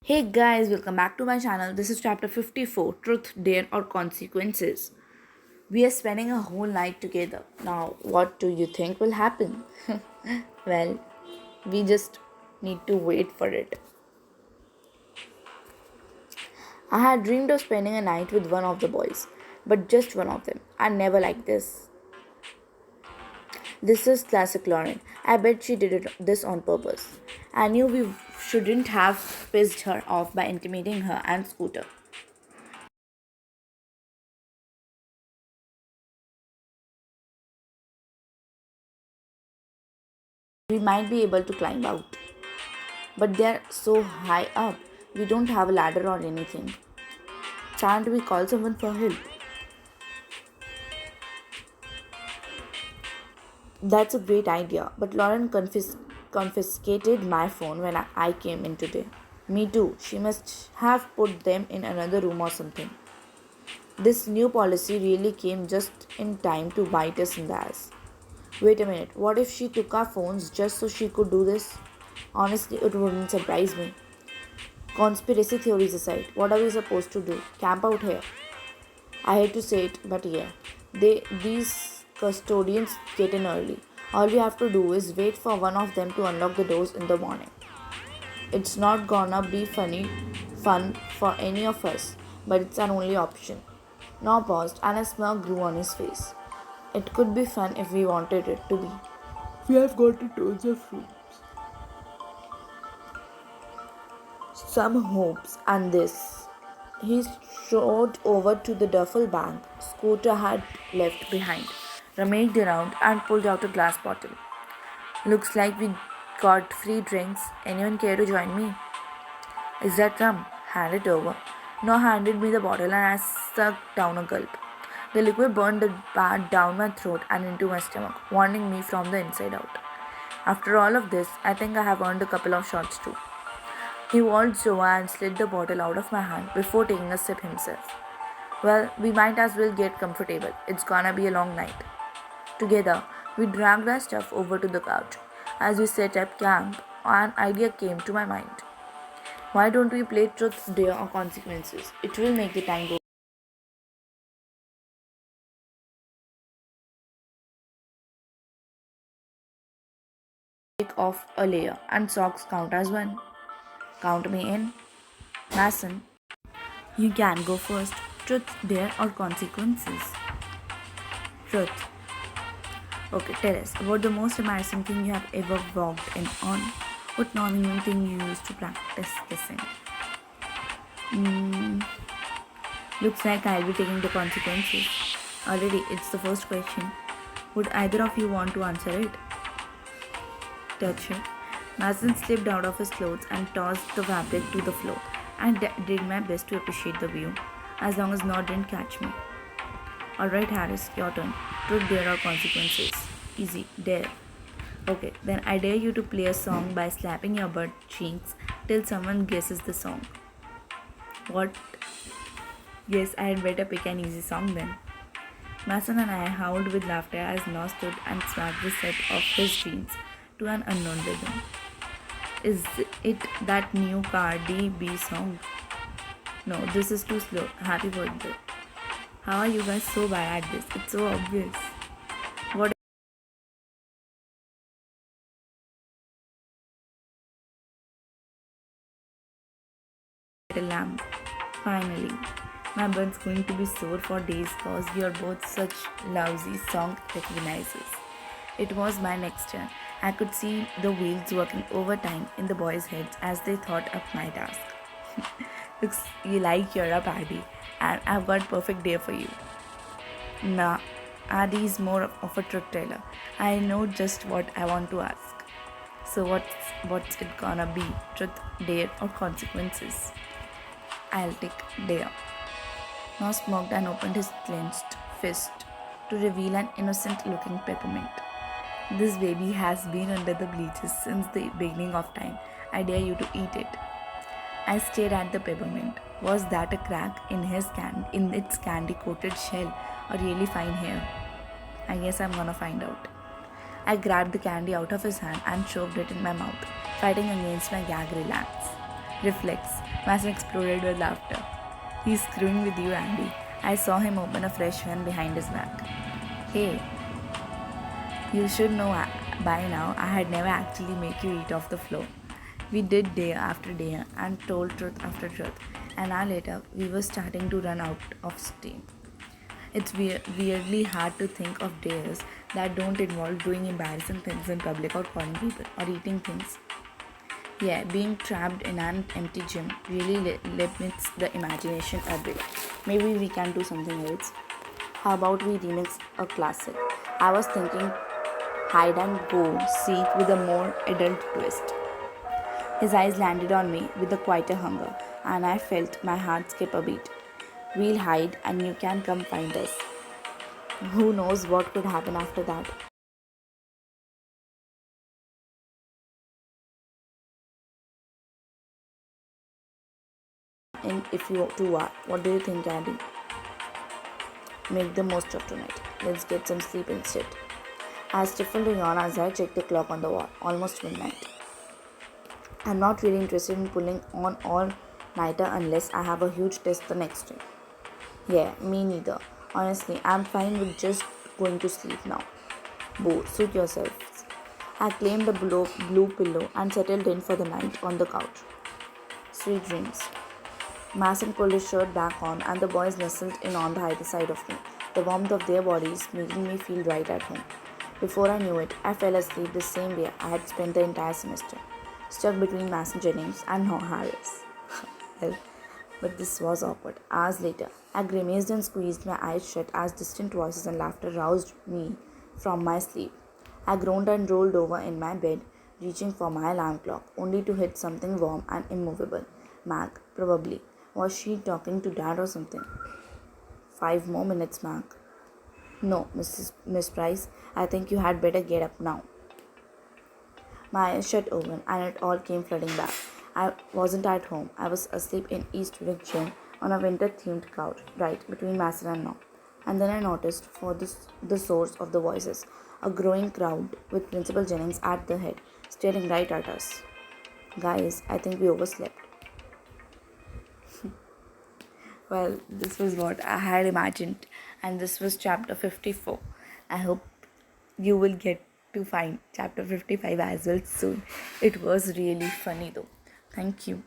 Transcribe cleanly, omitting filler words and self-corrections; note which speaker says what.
Speaker 1: Hey guys, welcome back to my channel. This is chapter 54, Truth, Dare or Consequences. We are spending a whole night together. Now, what do you think will happen? Well, we just need to wait for it. I had dreamed of spending a night with one of the boys, but just one of them. I never liked this. This is classic Lauren. I bet she did this on purpose. I knew we shouldn't have pissed her off by intimidating her and Scooter. We might be able to climb out, but they're so high up. We don't have a ladder or anything. Can't we call someone for help? That's a great idea, but Lauren confiscated my phone when I came in today. Me too. She must have put them in another room or something. This new policy really came just in time to bite us in the ass. Wait a minute, what if she took our phones just so she could do this? Honestly, it wouldn't surprise me. Conspiracy theories aside, what are we supposed to do? Camp out here? I hate to say it, but yeah. These custodians get in early. All we have to do is wait for one of them to unlock the doors in the morning. It's not gonna be fun for any of us, but it's our only option. Now paused and a smirk grew on his face. It could be fun if we wanted it to be. We have got tons of room. Some hopes and this. He strode over to the duffel bag Scooter had left behind, rummaged around, and pulled out a glass bottle. Looks like we got free drinks. Anyone care to join me? Is that rum? Hand it over. Noah handed me the bottle and I sucked down a gulp. The liquid burned the bad down my throat and into my stomach, warming me from the inside out. After all of this, I think I have earned a couple of shots too. He waltzed over and slid the bottle out of my hand before taking a sip himself. Well, we might as well get comfortable. It's gonna be a long night. Together, we dragged our stuff over to the couch. As we set up camp, an idea came to my mind. Why don't we play truth, dare, or consequences? It will make the time go. Take off a layer, and socks count as one. Count me in. Mason, you can go first. Truth, dare, or consequences? Truth. Okay, tell us about the most embarrassing thing you have ever walked in on. What non-human thing you used to practice kissing? Hmm, looks like I'll be taking the consequences. Already, it's the first question. Would either of you want to answer it? Touch it. Mason slipped out of his clothes and tossed the fabric to the floor. I did my best to appreciate the view, as long as Nod didn't catch me. Alright, Harris, your turn. Truth, dare, or consequences? Easy, dare. Okay, then I dare you to play a song by slapping your butt cheeks till someone guesses the song. What? Yes, I had better pick an easy song then. Mason and I howled with laughter as Noah stood and swagged the set of his jeans to an unknown rhythm. Is it that new Cardi B song? No, this is too slow. Happy birthday. How are you guys so bad at this? It's so obvious. What a lamb. Finally. My butt's going to be sore for days cause you're both such lousy song recognizers. It was my next turn. I could see the wheels working overtime in the boys' heads as they thought up my task. Looks you like you're a paddy, and I've got perfect day for you. Nah, Adi is more of a truth teller. I know just what I want to ask. So what's it gonna be? Truth, dare, or consequences? I'll take dare. Now smoked and opened his clenched fist to reveal an innocent looking peppermint. This baby has been under the bleachers since the beginning of time. I dare you to eat it. I stared at the peppermint. Was that a crack in its candy coated shell or really fine hair? I guess I'm gonna find out. I grabbed the candy out of his hand and shoved it in my mouth, fighting against my gag relax. Reflex. Mason exploded with laughter. He's screwing with you, Andy. I saw him open a fresh one behind his back. Hey, you should know by now I had never actually make you eat off the floor. We did day after day and told truth after truth. An hour later, we were starting to run out of steam. It's weirdly hard to think of days that don't involve doing embarrassing things in public or calling people or eating things. Yeah, being trapped in an empty gym really limits the imagination a bit. Maybe we can do something else. How about we remix a classic? I was thinking hide and go seek with a more adult twist. His eyes landed on me with a quieter hunger, and I felt my heart skip a beat. We'll hide and you can come find us. Who knows what could happen after that? And if you two are, what do you think, Andy? Make the most of tonight. Let's get some sleep instead. I stifled a yawn as I checked the clock on the wall. Almost midnight. I'm not really interested in pulling on all nighter unless I have a huge test the next day. Yeah, me neither. Honestly, I'm fine with just going to sleep now. Boo, suit yourselves. I claimed the blue pillow and settled in for the night on the couch. Sweet dreams. Mason pulled his shirt back on, and the boys nestled in on the either side of me, the warmth of their bodies making me feel right at home. Before I knew it, I fell asleep the same way I had spent the entire semester, stuck between Mason Jennings and Noah Harris. Well, but this was awkward. Hours later, I grimaced and squeezed my eyes shut as distant voices and laughter roused me from my sleep. I groaned and rolled over in my bed, reaching for my alarm clock, only to hit something warm and immovable. Mag, probably. Was she talking to Dad or something? 5 more minutes, Mag. No, Miss Price, I think you had better get up now. My eyes shut open and it all came flooding back. I wasn't at home. I was asleep in East Gym on a winter themed couch, right between Mason and Now. And then I noticed for the source of the voices, a growing crowd with Principal Jennings at the head, staring right at us. Guys, I think we overslept. Well, this was what I had imagined, and this was chapter 54. I hope you will get to find chapter 55 as well soon. It was really funny though. Thank you.